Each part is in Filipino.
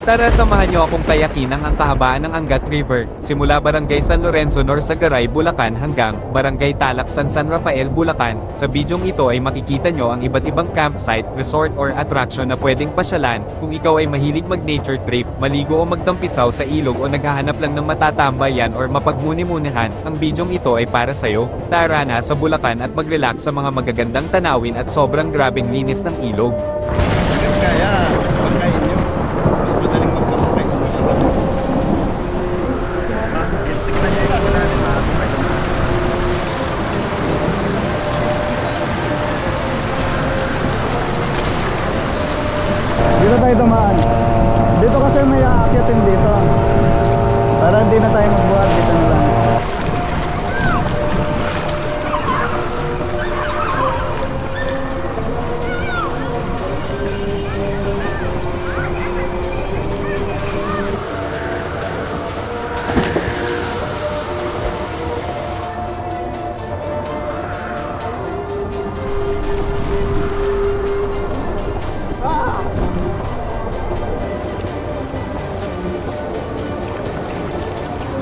Tara samahan niyo akong kayakin ang kahabaan ng Angat River, simula Barangay San Lorenzo Norsagaray, Bulacan hanggang Barangay Talaksan, San Rafael, Bulacan. Sa bidyong ito ay makikita nyo ang iba't ibang campsite, resort or attraction na pwedeng pasyalan. Kung ikaw ay mahilig mag-nature trip, maligo o magtampisaw sa ilog o naghahanap lang ng matatambayan or mapagmuni-munihan, ang bidyong ito ay para sa'yo. Tara na sa Bulacan at mag-relax sa mga magagandang tanawin at sobrang grabeng linis ng ilog. Kaya, pagkain nyo, mas madaling magkamakay sa mga iba. Tignan nyo yung ako natin mga kapay. Dito tayo dumaan. Dito kasi may aakyatin dito. Para hindi na tayo magbuhat, dito na lang.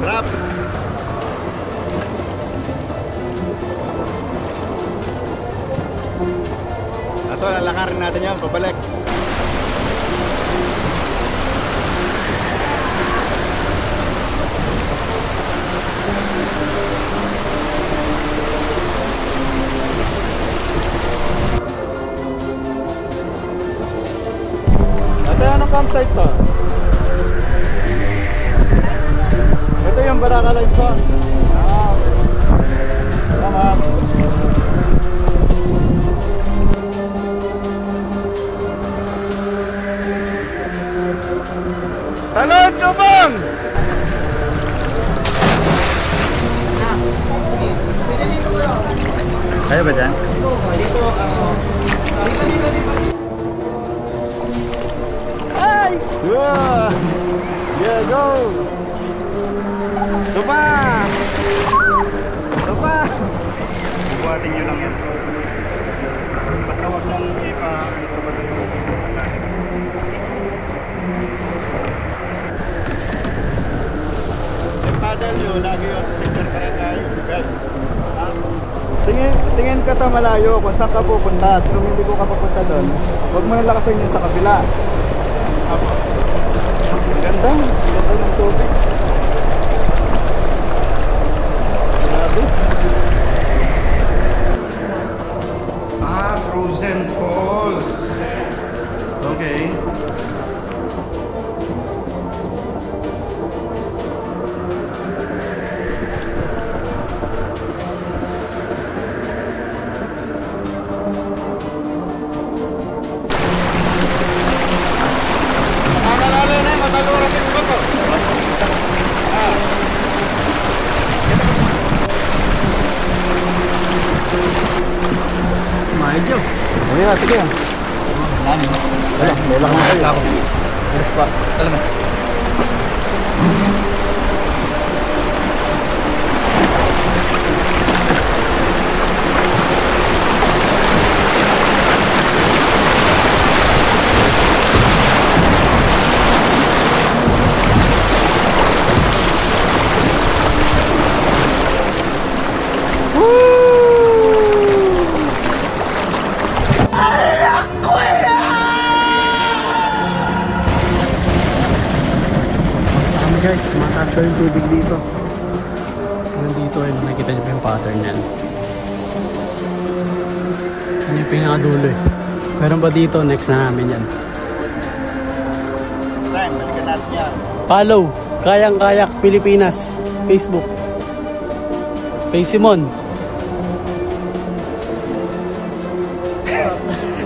Sarap! Kaso lalakarin natin yan, pabalik. Ito anong campsite to? Ito yung Baraka Limestone. Salamat. Talon, Chubang! Kaya ba dyan? Dito, ay! Yeah! Yeah, go! Sopa! Sopa! Bubuhatin nyo lang yan. Basta huwag mong ipa-isabado yung yung paddle nyo, lagi yun sa center barangay. Tingin ka sa malayo kung saan ka pupunta. Kung hindi ko ka papunta doon, huwag mo nalakasin yun sa kabila. Ganda ng tubig. Frozen Falls. Okay. Makalala na, matalura din ko to. Medyo. Ano yan? Sige yan. Ano? May lang ako. Yes pa. Alam mo. Guys, tumataas daw yung tubig dito. Nandito eh, nakikita niyo pa yung pattern yan. Yan yung pinakadulo eh. Meron pa dito, next na namin yan. Time, balikan natin yan. Follow, Kayang Kayak Pilipinas, Facebook. Kay Simon.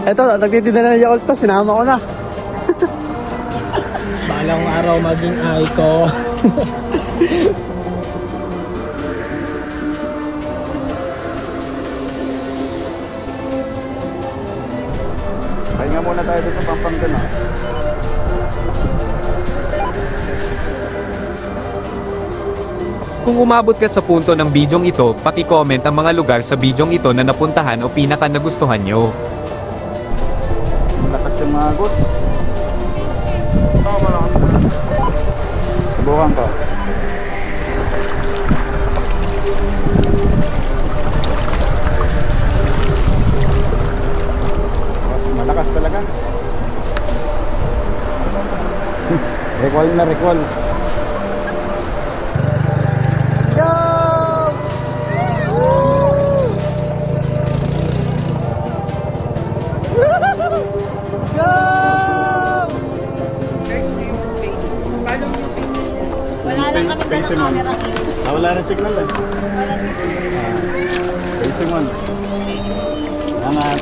Eto, nagtitinda na yung to, sinama ko na. Balang araw maging icon. Pahinga muna tayo dito sa Pampanga. Kung umabot ka sa punto ng bidyong ito, paki-comment ang mga lugar sa bidyong ito na napuntahan o pinaka nagustuhan nyo. Lakas yung mga gut. Tama lang. Recall na recall. Wala lang kami Facing dalang one. camera. Wala rin signal eh. Wala siya. Facing one. Angat.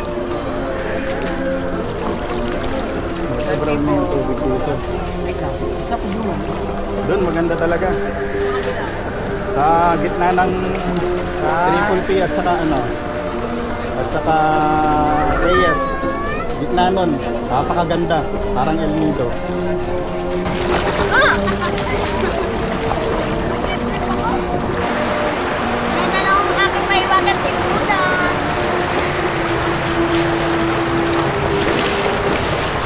Sobrang na yung tubig dito. Doon maganda talaga. Sa gitna ng Triple P at saka ano. At saka Reyes. Gitna nun. Napakaganda. Parang El Nido. Ayan na lang ang aking maiwagan tipunan.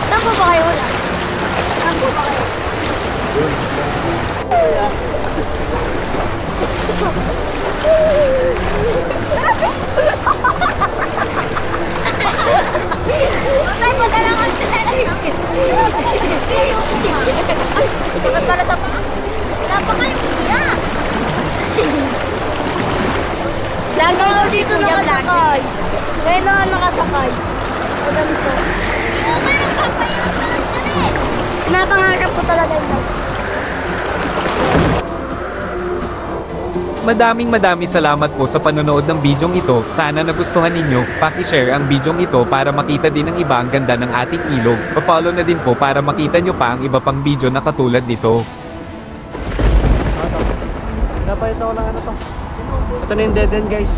Saan po ba kayo wala? Saan po ba kayo? Ay, magalang ang bakit pala sa paa? Wala pa kayo, kuya. Lagi ako dito nakasakay. Ngayon na nakasakay. Ganito. Oo, may nagpapayaman. Napangarap ko talaga yun. Maraming salamat po sa panonood ng bidyong ito. Sana nagustuhan ninyo. Paki-share ang bidyong ito para makita din ng iba ang ganda ng ating ilog. Pa-follow na din po para makita nyo pa ang iba pang video na katulad nito. Dapat ito lang ano to. Ito na yung dead end guys.